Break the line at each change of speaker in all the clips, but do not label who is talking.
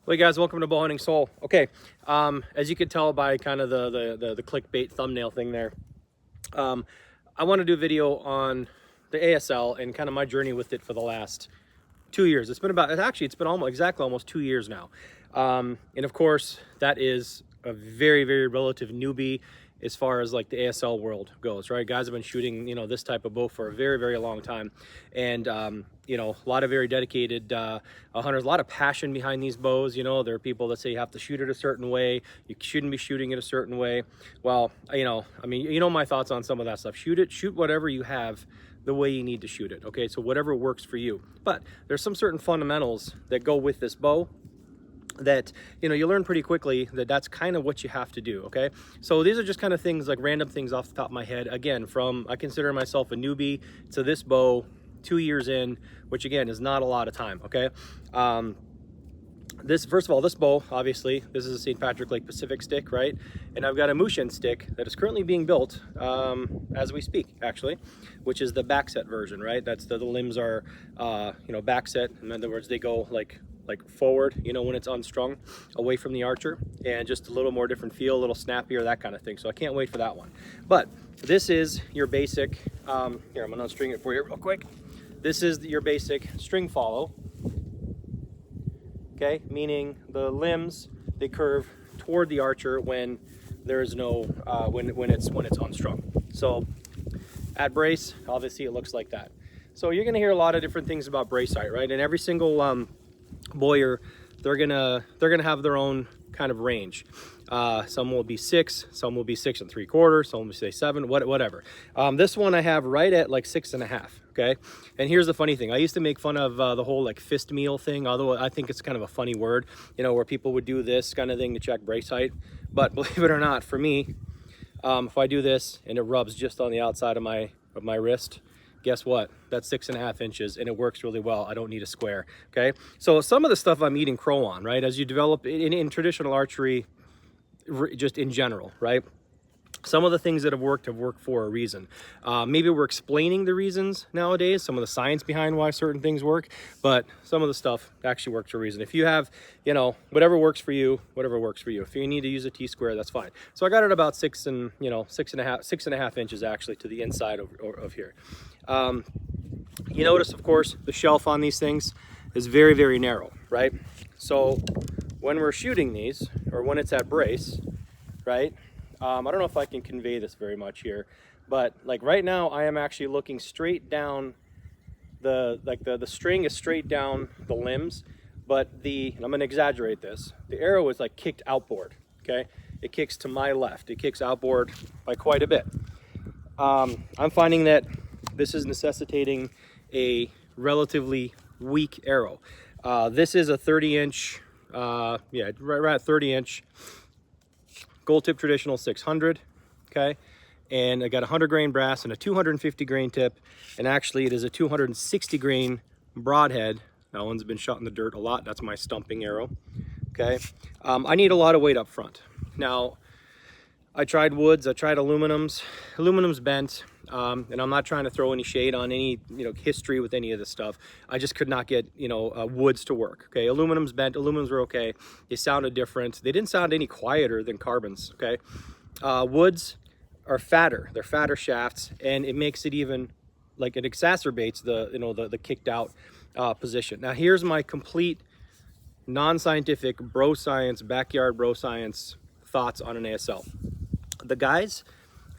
Hey guys, welcome to Bow Hunting Soul. Okay, as you could tell by kind of the clickbait thumbnail thing there, I want to do a video on the ASL and kind of my journey with it for the last 2 years. It's been almost 2 years now, and of course that is a very relative newbie as far as like the ASL world goes, right? Guys have been shooting, this type of bow for a very long time, and a lot of very dedicated hunters, a lot of passion behind these bows. There are people that say you have to shoot it a certain way, you shouldn't be shooting it a certain way. Well, my thoughts on some of that stuff. Shoot whatever you have the way you need to shoot it, okay? So whatever works for you. But there's some certain fundamentals that go with this bow that you learn pretty quickly that's kind of what you have to do, okay? So these are just kind of things, like random things off the top of my head. Again, I consider myself a newbie to this bow 2 years in, which again is not a lot of time, okay? First of all, this bow, obviously, this is a St. Patrick Lake Pacific stick, right? And I've got a Mushin stick that is currently being built as we speak, actually, which is the back set version, right? That's the limbs are, back set. In other words, they go like forward, when it's unstrung, away from the archer, and just a little more different feel, a little snappier, that kind of thing. So I can't wait for that one. But this is your basic, here, I'm gonna unstring it for you real quick. This is your basic string follow, okay? Meaning the limbs, they curve toward the archer when there's no, when it's unstrung. So at brace, obviously it looks like that. So you're gonna hear a lot of different things about brace height, right? And every single boyer, they're gonna have their own kind of range. Some will be 6, some will be 6 3/4, some will say 7, whatever. This one I have right at like 6.5, okay? And here's the funny thing. I used to make fun of the whole like fist meal thing, although I think it's kind of a funny word, where people would do this kind of thing to check brace height. But believe it or not, for me, if I do this and it rubs just on the outside of my wrist, guess what? That's 6.5 inches, and it works really well. I don't need a square, okay? So some of the stuff I'm eating crow on, right? As you develop in traditional archery, just in general, right? Some of the things that have worked for a reason. Maybe we're explaining the reasons nowadays, some of the science behind why certain things work, but some of the stuff actually works for a reason. If you have, whatever works for you, whatever works for you. If you need to use a T-square, that's fine. So I got it about 6.5 inches actually to the inside of here. You notice, of course, the shelf on these things is very narrow, right? So when we're shooting these, or when it's at brace, right? I don't know if I can convey this very much here, but like right now I am actually looking straight down the string is straight down the limbs, but and I'm going to exaggerate this, the arrow is like kicked outboard, okay? It kicks to my left, it kicks outboard by quite a bit. I'm finding that this is necessitating a relatively weak arrow. This is a 30-inch, right at 30-inch gold tip traditional 600, okay? And I got 100 grain brass and a 250 grain tip, and actually it is a 260 grain broadhead. That one's been shot in the dirt a lot. That's my stumping arrow, okay? I need a lot of weight up front. Now, I tried woods, I tried aluminums. Aluminum's bent, and I'm not trying to throw any shade on any history with any of this stuff. I just could not get woods to work. Okay, aluminum's bent. Aluminums were okay. They sounded different. They didn't sound any quieter than carbons. Okay, woods are fatter. They're fatter shafts, and it makes it even like it exacerbates the kicked out position. Now here's my complete non-scientific bro science, backyard bro science thoughts on an ASL. The guys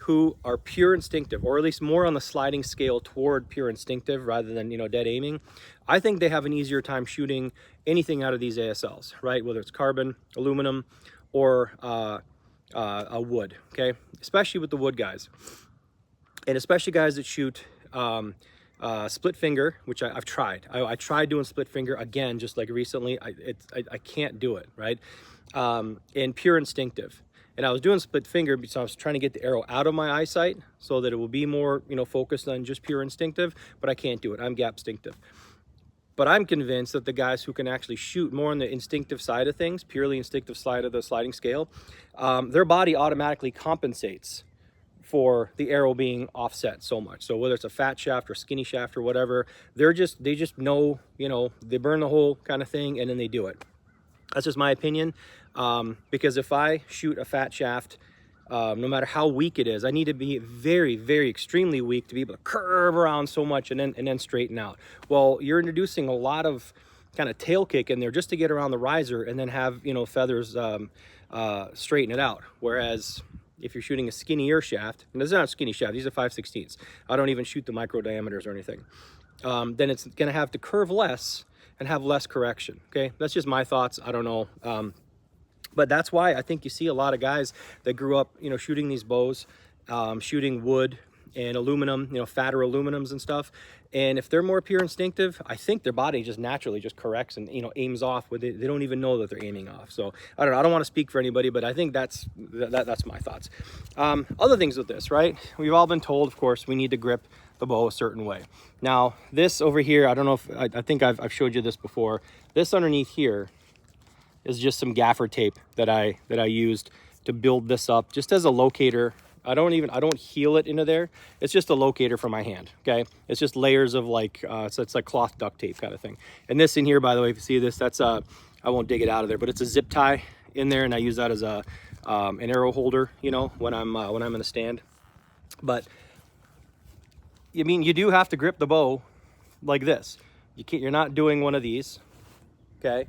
who are pure instinctive, or at least more on the sliding scale toward pure instinctive rather than dead aiming, I think they have an easier time shooting anything out of these ASLs, right? Whether it's carbon, aluminum, or a wood, okay? Especially with the wood guys, and especially guys that shoot split finger, which I've tried. I tried doing split finger again, just like recently. I can't do it, right? And pure instinctive. And I was doing split finger because I was trying to get the arrow out of my eyesight so that it will be more, focused on just pure instinctive, but I can't do it. I'm gap instinctive. But I'm convinced that the guys who can actually shoot more on the instinctive side of things, purely instinctive side of the sliding scale, their body automatically compensates for the arrow being offset so much. So whether it's a fat shaft or skinny shaft or whatever, they just know, they burn the hole kind of thing, and then they do it. That's just my opinion, because if I shoot a fat shaft, no matter how weak it is, I need to be very, very extremely weak to be able to curve around so much and then straighten out. Well, you're introducing a lot of kind of tail kick in there just to get around the riser and then have, you know, feathers straighten it out. Whereas if you're shooting a skinnier shaft, and this is not a skinny shaft, these are 5/16. I don't even shoot the micro diameters or anything. Then it's going to have to curve less and have less correction. Okay, that's just my thoughts. I don't know. But that's why I think you see a lot of guys that grew up, you know, shooting these bows, shooting wood and aluminum, you know, fatter aluminums and stuff. And if they're more pure instinctive, I think their body just naturally just corrects and, you know, aims off with it. They don't even know that they're aiming off. So I don't know. I don't want to speak for anybody, but I think that's my thoughts. Other things with this, right? We've all been told, of course, we need to grip the bow a certain way. Now, this over here, I don't know if I think I've showed you this before. This underneath here is just some gaffer tape that I used to build this up just as a locator. I don't heel it into there. It's just a locator for my hand. Okay, it's just layers of like it's like cloth duct tape kind of thing. And this in here, by the way, if you see this, that's I won't dig it out of there, but it's a zip tie in there, and I use that as a an arrow holder, you know, when I'm in a stand. But I mean, you do have to grip the bow like this. You're not doing one of these, okay,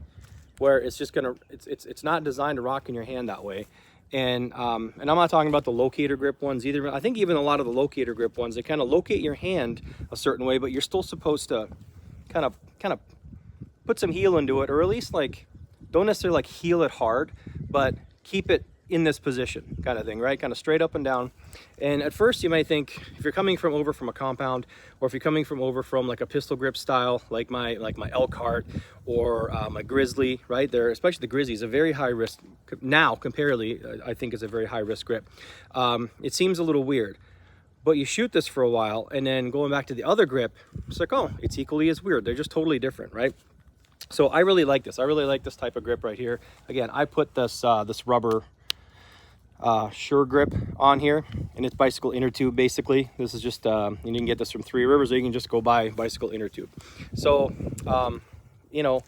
where it's just gonna, it's not designed to rock in your hand that way. And I'm not talking about the locator grip ones either. I think even a lot of the locator grip ones, they kind of locate your hand a certain way, but you're still supposed to kind of put some heel into it, or at least like, don't necessarily like heel it hard, but keep it in this position kind of thing, right? Kind of straight up and down. And at first you might think, if you're coming from over from a compound, or if you're coming from over from like a pistol grip style, like my Elkhart or my Grizzly, right? There, especially the Grizzly is a very high risk now, comparatively, I think is a very high risk grip. It seems a little weird, but you shoot this for a while and then going back to the other grip, it's like, oh, it's equally as weird. They're just totally different, right? So I really like this. I really like this type of grip right here. Again, I put this this rubber Sure grip on here, and it's bicycle inner tube basically. This is just you can get this from Three Rivers, or you can just go buy bicycle inner tube. So you know,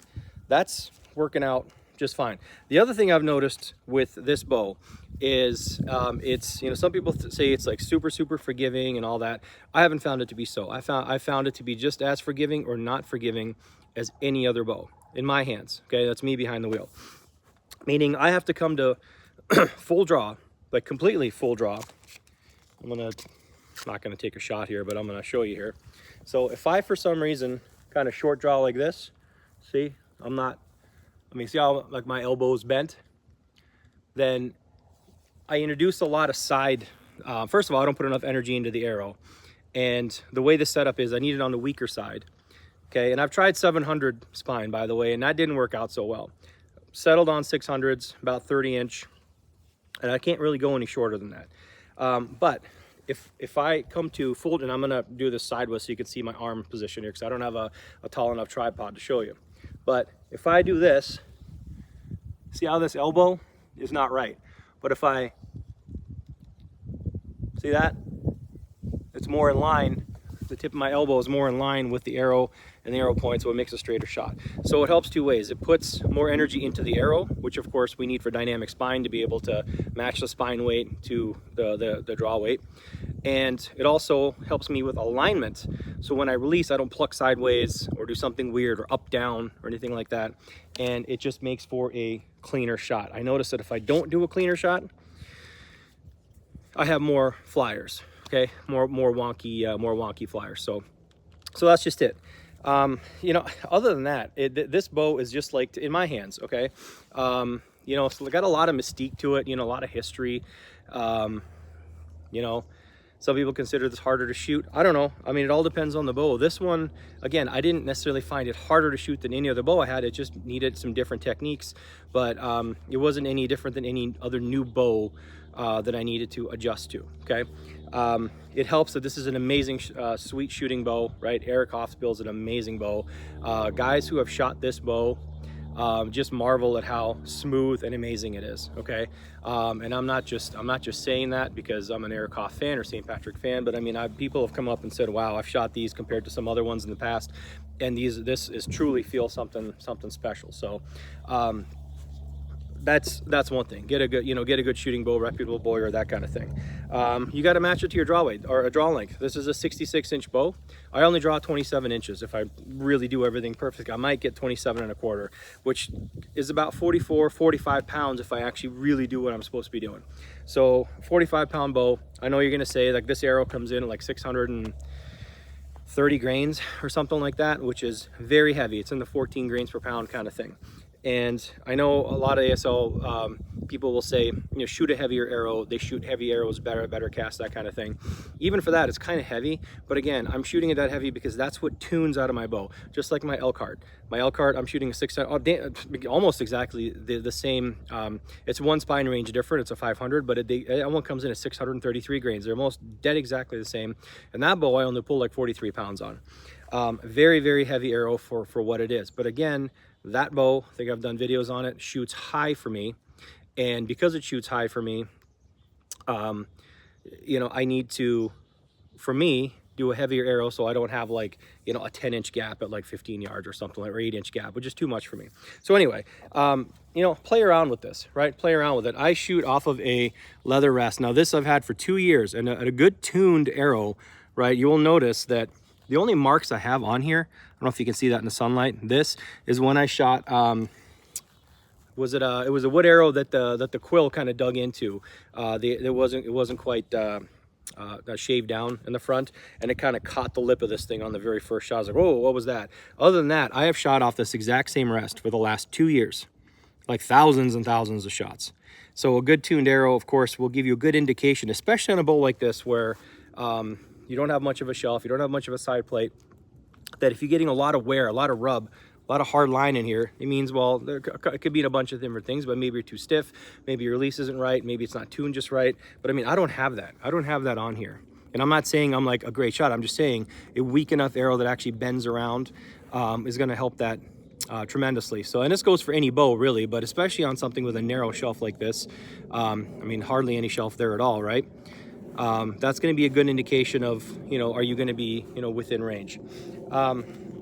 that's working out just fine. The other thing I've noticed with this bow is it's, you know, some people say it's like super forgiving and all that. I haven't found it to be so. I found it to be just as forgiving or not forgiving as any other bow in my hands. Okay, that's me behind the wheel, meaning I have to come to full draw, like completely full draw. I'm not gonna take a shot here, but I'm gonna show you here. So if I for some reason kind of short draw like this, see, see how like my elbow's bent, then I introduce a lot of side. First of all, I don't put enough energy into the arrow, and the way the setup is, I need it on the weaker side. Okay, and I've tried 700 spine, by the way, and that didn't work out so well. Settled on 600s, about 30 inch, and I can't really go any shorter than that. But if I come to full, and I'm gonna do this sideways so you can see my arm position here, because I don't have a tall enough tripod to show you. But if I do this, see how this elbow is not right. But if I, see that? It's more in line. The tip of my elbow is more in line with the arrow and the arrow point, so it makes a straighter shot. So it helps two ways. It puts more energy into the arrow, which of course we need for dynamic spine to be able to match the spine weight to the draw weight. And it also helps me with alignment. So when I release, I don't pluck sideways or do something weird or up, down, or anything like that. And it just makes for a cleaner shot. I notice that if I don't do a cleaner shot, I have more flyers. Okay, more wonky flyers. So that's just it. You know, other than that, this bow is just like in my hands. Okay, you know, so it got a lot of mystique to it. You know, a lot of history. You know, some people consider this harder to shoot. I don't know. I mean, it all depends on the bow. This one, again, I didn't necessarily find it harder to shoot than any other bow I had. It just needed some different techniques, but it wasn't any different than any other new bow that I needed to adjust to. Okay, it helps that this is an amazing sweet shooting bow, right? Eric Hoff's builds an amazing bow. Guys who have shot this bow just marvel at how smooth and amazing it is. Okay, and I'm not just saying that because I'm an Eric Hoff fan or St. Patrick fan, but I mean, people have come up and said, wow, I've shot these compared to some other ones in the past, and this is truly feels something special. So that's one thing. Get a good, get a good shooting bow, reputable bow, that kind of thing. You got to match it to your draw weight or a draw length. This is a 66-inch bow. I only draw 27 inches. If I really do everything perfect, I might get 27 1/4, which is about 44, 45 pounds if I actually really do what I'm supposed to be doing. So 45-pound bow. I know you're gonna say like this arrow comes in at like 630 grains or something like that, which is very heavy. It's in the 14 grains per pound kind of thing. And I know a lot of ASL people will say, shoot a heavier arrow. They shoot heavy arrows better cast, that kind of thing. Even for that, it's kind of heavy. But again, I'm shooting it that heavy because that's what tunes out of my bow. Just like my elk heart. My elk heart, I'm shooting a 600, almost exactly the same. It's one spine range different. It's a 500, but that one comes in at 633 grains. They're almost dead exactly the same. And that bow, I only pull like 43 pounds on. Very, very heavy arrow for what it is. But again, that bow, I think I've done videos on it, shoots high for me. And because it shoots high for me, I need to, for me, do a heavier arrow so I don't have like, a 10-inch gap at like 15 yards or something, like, or 8-inch gap, which is too much for me. So anyway, play around with this, right? Play around with it. I shoot off of a leather rest. Now this I've had for 2 years, and a good tuned arrow, right? You will notice that the only marks I have on here, I don't know if you can see that in the sunlight. This is when I shot, it was a wood arrow that the quill kind of dug into. It wasn't quite shaved down in the front, and it kind of caught the lip of this thing on the very first shot. I was like, whoa, what was that? Other than that, I have shot off this exact same rest for the last 2 years, like thousands and thousands of shots. So a good tuned arrow, of course, will give you a good indication, especially on a bow like this where you don't have much of a shelf, you don't have much of a side plate, that if you're getting a lot of wear, a lot of rub, a lot of hard line in here, it means, well, it could be in a bunch of different things, but maybe you're too stiff, maybe your release isn't right, maybe it's not tuned just right. But I mean, I don't have that. I don't have that on here. And I'm not saying I'm like a great shot. I'm just saying a weak enough arrow that actually bends around is going to help that tremendously. So, and this goes for any bow really, but especially on something with a narrow shelf like this. I mean, hardly any shelf there at all, right? That's going to be a good indication of, are you going to be, within range.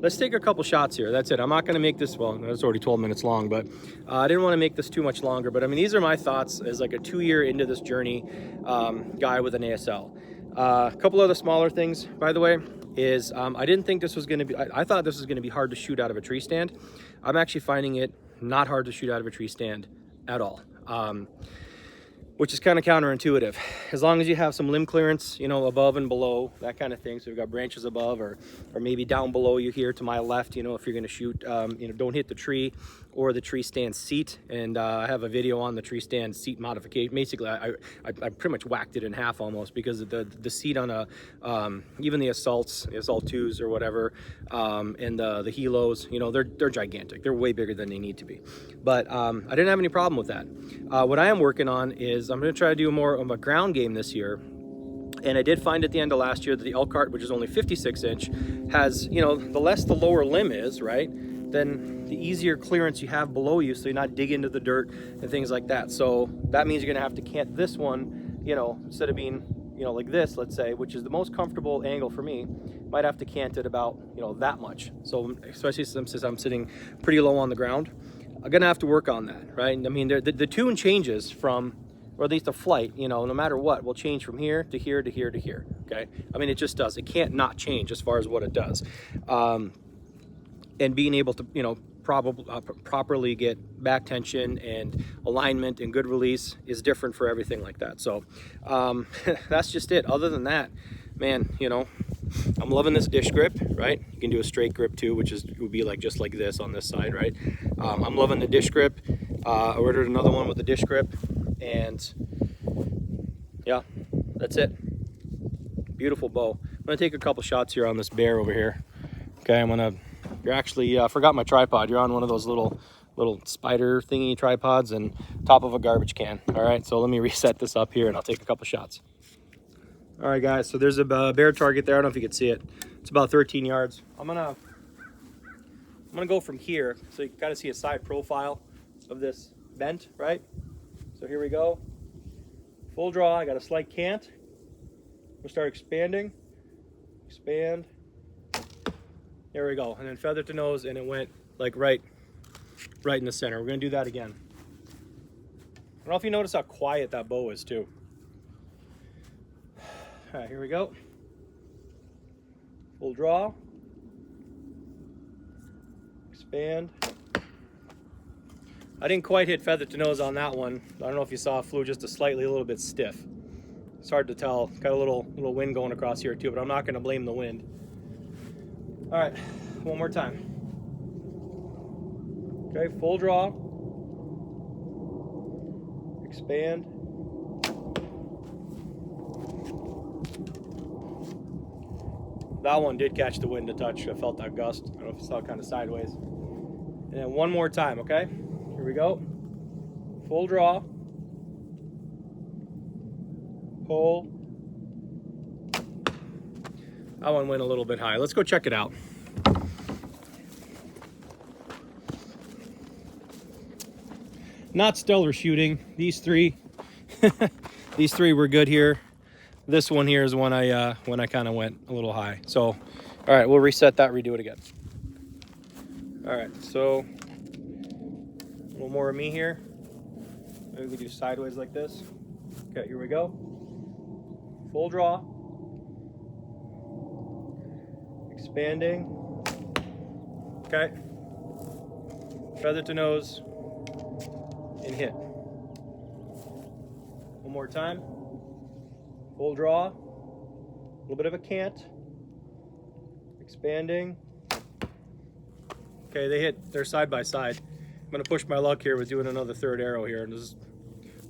Let's take a couple shots here. That's it. I'm not going to make this, well, it's already 12 minutes long, but I didn't want to make this too much longer. But I mean, these are my thoughts as like a 2-year into this journey guy with an ASL. A couple other smaller things, by the way, is I didn't think this was going to be, I thought this was going to be hard to shoot out of a tree stand. I'm actually finding it not hard to shoot out of a tree stand at all. Which is kind of counterintuitive. As long as you have some limb clearance, above and below, that kind of thing. So you've got branches above or maybe down below you here to my left, if you're going to shoot, don't hit the tree or the tree stand seat. And I have a video on the tree stand seat modification. Basically, I pretty much whacked it in half almost because the seat on even the Assault 2s or whatever, and the Helos, they're gigantic. They're way bigger than they need to be. But I didn't have any problem with that. What I am working on is I'm going to try to do more of a ground game this year. And I did find at the end of last year that the elk cart, which is only 56-inch, has, the less the lower limb is, right, then the easier clearance you have below you, so you're not digging into the dirt and things like that. So that means you're going to have to cant this one, instead of being, like this, let's say, which is the most comfortable angle for me, might have to cant it about, that much. So especially since I'm sitting pretty low on the ground, I'm going to have to work on that, right? I mean, the tune changes from, or at least the flight, no matter what, will change from here to here to here to here, okay? I mean, it just does. It can't not change as far as what it does. And being able to, properly get back tension and alignment and good release is different for everything like that. So that's just it. Other than that, man, I'm loving this dish grip, right? You can do a straight grip too, which would be like just like this on this side, right? I'm loving the dish grip. I ordered another one with the dish grip, and yeah, that's it. Beautiful bow. I'm gonna take a couple shots here on this bear over here. Okay, you're actually, I forgot my tripod. You're on one of those little spider thingy tripods and top of a garbage can. All right, so let me reset this up here and I'll take a couple shots. All right, guys, so there's a bear target there. I don't know if you can see it. It's about 13 yards. I'm gonna go from here so you can kind of see a side profile of this bent, right? So here we go. Full draw, I got a slight cant. We'll start expanding. Expand. There we go. And then feather to nose, and it went like right in the center. We're gonna do that again. don't know if you notice how quiet that bow is too. All right, here we go. Full draw. Expand. I didn't quite hit feather to nose on that one. I don't know if you saw, it flew just a little bit stiff. It's hard to tell. Got a little wind going across here too, but I'm not going to blame the wind. All right, one more time. Okay, full draw. Expand. That one did catch the wind a touch. I felt that gust. I don't know if you saw it kind of sideways. And then one more time, okay? Here we go. Full draw. Pull. That one went a little bit high. Let's go check it out. Not stellar shooting. These three, these three were good here. This one here is when I kind of went a little high. So, all right, we'll reset that, redo it again. All right, so a little more of me here. Maybe we do sideways like this. Okay, here we go. Full draw. Expanding. Okay. Feather to nose. And hit. One more time. Full draw. A little bit of a cant. Expanding. Okay, they hit. They're side by side. I'm gonna push my luck here with doing another third arrow here, and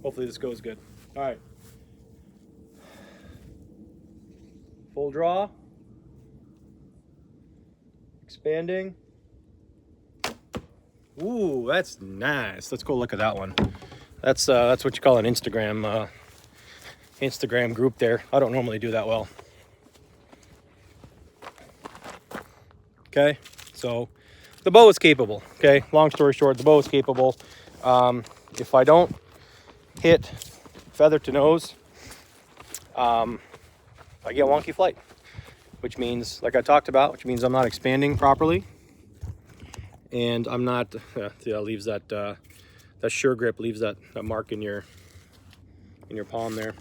hopefully this goes good. All right. Full draw. Expanding. Ooh, that's nice. Let's go look at that one. That's what you call an Instagram group there. I don't normally do that well. Okay, so the bow is capable. Okay, long story short, the bow is capable. If I don't hit feather to nose, I get wonky flight, which means, like I talked about, which means I'm not expanding properly. And I'm not, leaves that, that sure grip leaves that mark in your palm there.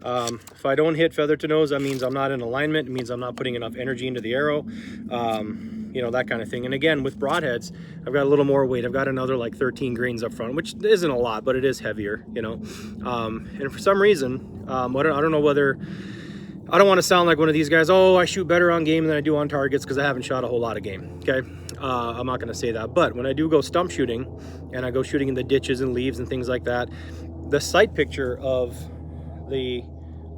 If I don't hit feather to nose, that means I'm not in alignment. It means I'm not putting enough energy into the arrow, you know, that kind of thing. And again, with broadheads, I've got a little more weight. I've got another like 13 grains up front, which isn't a lot, but it is heavier, you know. And for some reason, I don't know whether, I don't want to sound like one of these guys, oh, I shoot better on game than I do on targets, because I haven't shot a whole lot of game, okay? I'm not going to say that. But when I do go stump shooting, and I go shooting in the ditches and leaves and things like that, the sight picture of the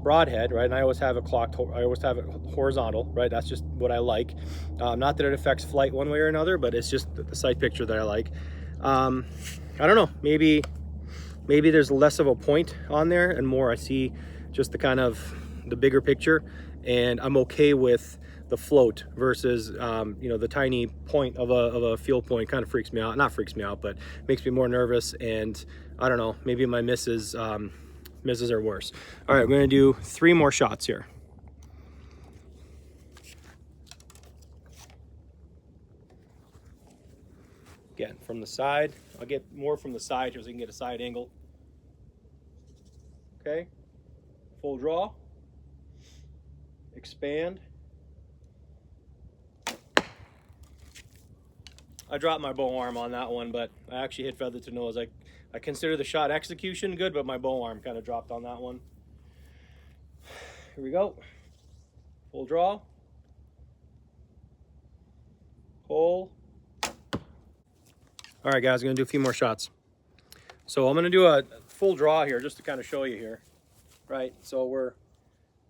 broadhead, right, and I always have it clocked, I always have it horizontal, right? That's just what I like. Not that it affects flight one way or another, but it's just the sight picture that I like. I don't know, maybe there's less of a point on there and more I see just the kind of the bigger picture, and I'm okay with the float versus you know, the tiny point of a field point. Kind of freaks me out, not freaks me out, but makes me more nervous. And I don't know, maybe my misses are worse. All right, we're gonna do 3 more shots here. Again, from the side. I'll get more from the side here so we can get a side angle. Okay, full draw. Expand. I dropped my bow arm on that one, but I actually hit feather to nose. I consider the shot execution good, but my bow arm kind of dropped on that one. Here we go. Full draw. Pull. All right, guys, I'm gonna do a few more shots. So I'm gonna do a full draw here just to kind of show you here, right? So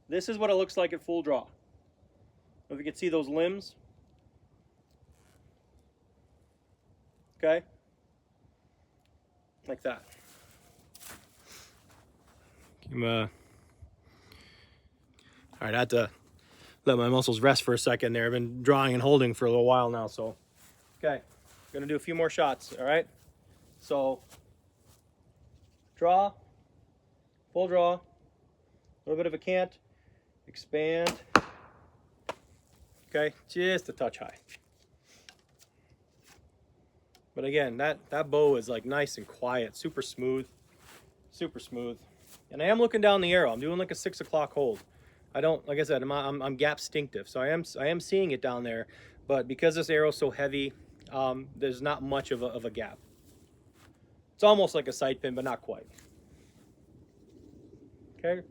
this is what it looks like at full draw. If you can see those limbs. Okay? Like that. All right, I had to let my muscles rest for a second there. I've been drawing and holding for a little while now, so. Okay, gonna do a few more shots, all right? So, draw, full draw, a little bit of a cant, expand. Okay, just a touch high. But again, that bow is like nice and quiet, super smooth. super smooth. And I am looking down the arrow. I'm doing like a 6 o'clock hold. I don't, like I said, I'm gap stinctive, so I am seeing it down there, but because this arrow is so heavy, there's not much of a gap. It's almost like a sight pin, but not quite. Okay,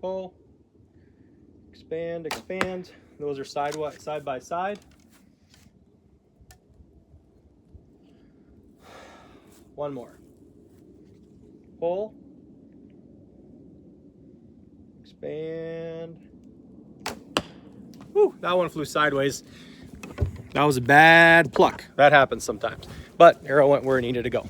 pull, expand, expand. Those are side by side. One more. Pull, expand. Whew, that one flew sideways. That was a bad pluck. That happens sometimes. But arrow went where it needed to go.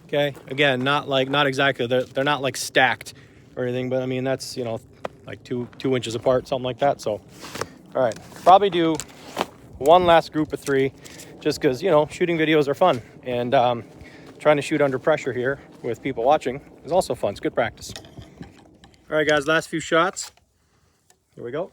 Okay, again, not exactly, they're not like stacked or anything, but I mean, that's, you know, like two inches apart, something like that. So, all right, probably do one last group of 3, just because, you know, shooting videos are fun, and trying to shoot under pressure here with people watching is also fun. It's good practice. All right, guys, last few shots. Here we go.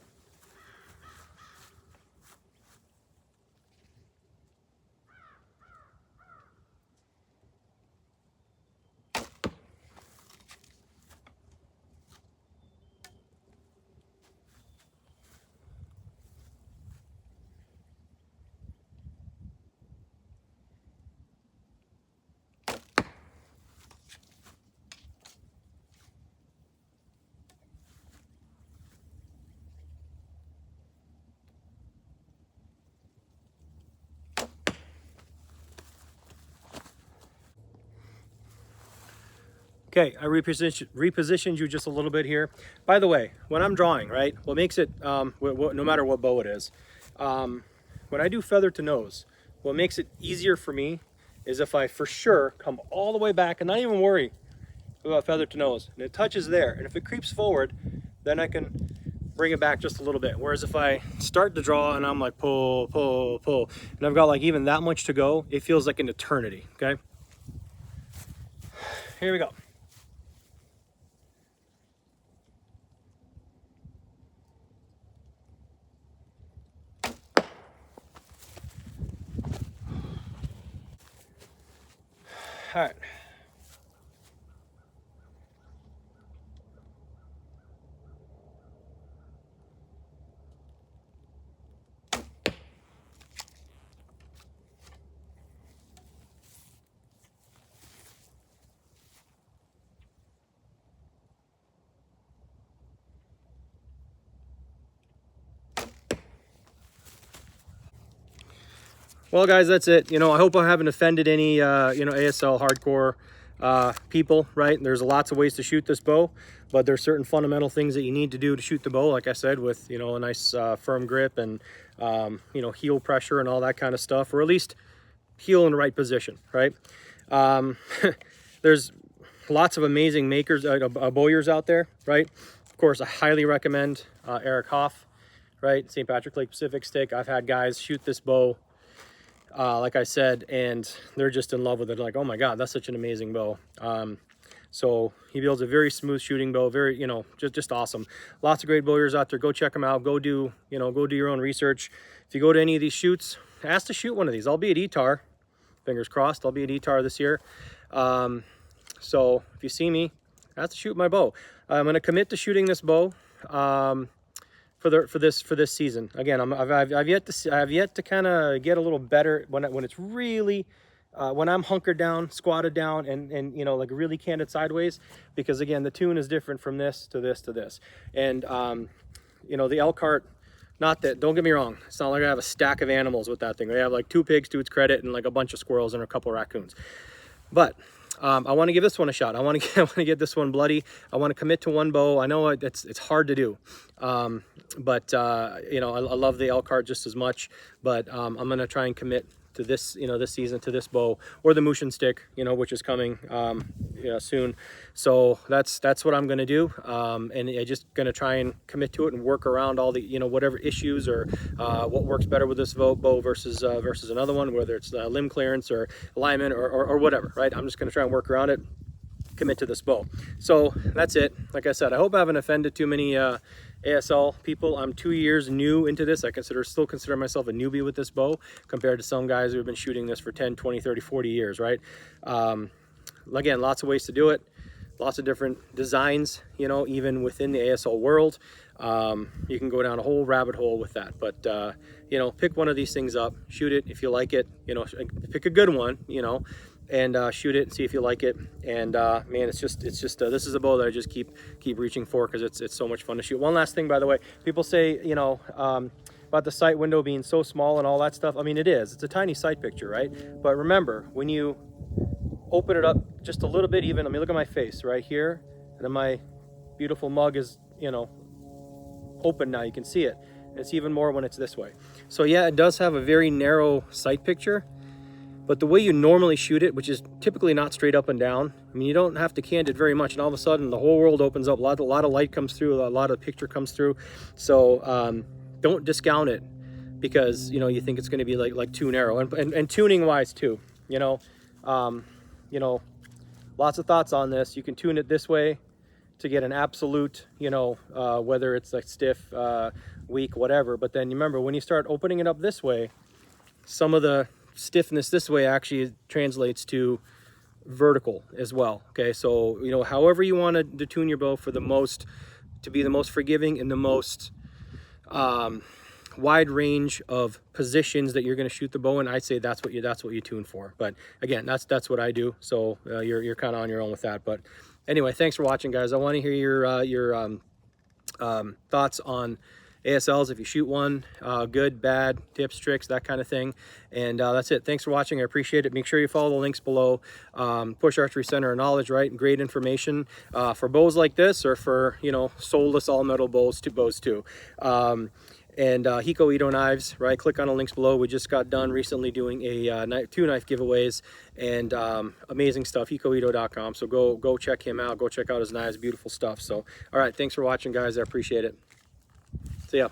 Okay, I repositioned you just a little bit here. By the way, when I'm drawing, right, what makes it, no matter what bow it is, when I do feather to nose, what makes it easier for me is if I for sure come all the way back and not even worry about feather to nose, and it touches there, and if it creeps forward, then I can bring it back just a little bit. Whereas if I start to draw and I'm like pull, pull, pull, and I've got like even that much to go, it feels like an eternity, okay? Here we go. All right. Well, guys, that's it. You know, I hope I haven't offended any, you know, ASL hardcore people, right? There's lots of ways to shoot this bow, but there's certain fundamental things that you need to do to shoot the bow, like I said, with, you know, a nice firm grip and, you know, heel pressure and all that kind of stuff, or at least heel in the right position, right? There's lots of amazing makers, bowyers out there, right? Of course, I highly recommend Eric Hoff, right? St. Patrick Lake Pacific Stick. I've had guys shoot this bow, like I said, and they're just in love with it. Like, oh my God, that's such an amazing bow. So he builds a very smooth shooting bow, very, you know, just awesome. Lots of great bowyers out there. Go check them out. Go do, you know, go do your own research. If you go to any of these shoots, ask to shoot one of these. I'll be at ETAR, fingers crossed. I'll be at ETAR this year. So if you see me, ask to shoot my bow. I'm going to commit to shooting this bow. For this season. Again, I've yet to kind of get a little better when it's really when I'm hunkered down, squatted down, and you know, like really canted sideways, because again, the tune is different from this to this to this. And you know, the Elkhart, not that, don't get me wrong, it's not like I have a stack of animals with that thing. I have like 2 pigs to its credit and like a bunch of squirrels and a couple of raccoons. But I want to give this one a shot. I want to get this one bloody. I want to commit to one bow. I know it's hard to do, but you know, I love the Elkhart just as much. But I'm gonna try and commit to this, you know, this season, to this bow, or the Motion Stick, you know, which is coming you know, soon. So that's what I'm gonna do, and I'm just gonna try and commit to it and work around all the, you know, whatever issues or what works better with this bow versus another one, whether it's limb clearance or alignment or whatever, right? I'm just gonna try and work around it, commit to this bow. So that's it. Like I said, I hope I haven't offended too many ASL people, I'm 2 years new into this. I still consider myself a newbie with this bow compared to some guys who have been shooting this for 10, 20, 30, 40 years, right? Again, lots of ways to do it. Lots of different designs, you know, even within the ASL world. You can go down a whole rabbit hole with that. But, you know, pick one of these things up, shoot it if you like it, you know, pick a good one, you know, and shoot it and see if you like it. And man, it's just this is a bow that I just keep reaching for because it's so much fun to shoot. One last thing, by the way, people say, you know, about the sight window being so small and all that stuff. I mean, it is. It's a tiny sight picture, right? But remember, when you open it up just a little bit, even, I mean, look at my face right here, and then my beautiful mug is, you know, open now. You can see it. And it's even more when it's this way. So yeah, it does have a very narrow sight picture, but the way you normally shoot it, which is typically not straight up and down, I mean, you don't have to cant it very much, and all of a sudden the whole world opens up. A lot of light comes through, a lot of picture comes through. So don't discount it because, you know, you think it's going to be like too narrow. And tuning wise too, you know, lots of thoughts on this. You can tune it this way to get an absolute, you know, whether it's like stiff, weak, whatever. But then remember, when you start opening it up this way, some of the stiffness this way actually translates to vertical as well. Okay, so, you know, however you want to tune your bow to be the most forgiving and the most wide range of positions that you're going to shoot the bow in, I'd say that's what you tune for. But again, that's what I do. So you're kind of on your own with that. But anyway, thanks for watching, guys. I want to hear your thoughts on ASLs if you shoot one, good, bad, tips, tricks, that kind of thing. And that's it. Thanks for watching. I appreciate it. Make sure you follow the links below. Push Archery Center of Knowledge, right? Great information for bows like this, or for, you know, soulless all metal bows too. And Hiko Ito knives, right? Click on the links below. We just got done recently doing a 2 knife giveaways, and amazing stuff. HikoIto.com. So go check him out. Go check out his knives. Beautiful stuff. So, all right. Thanks for watching, guys. I appreciate it. See ya.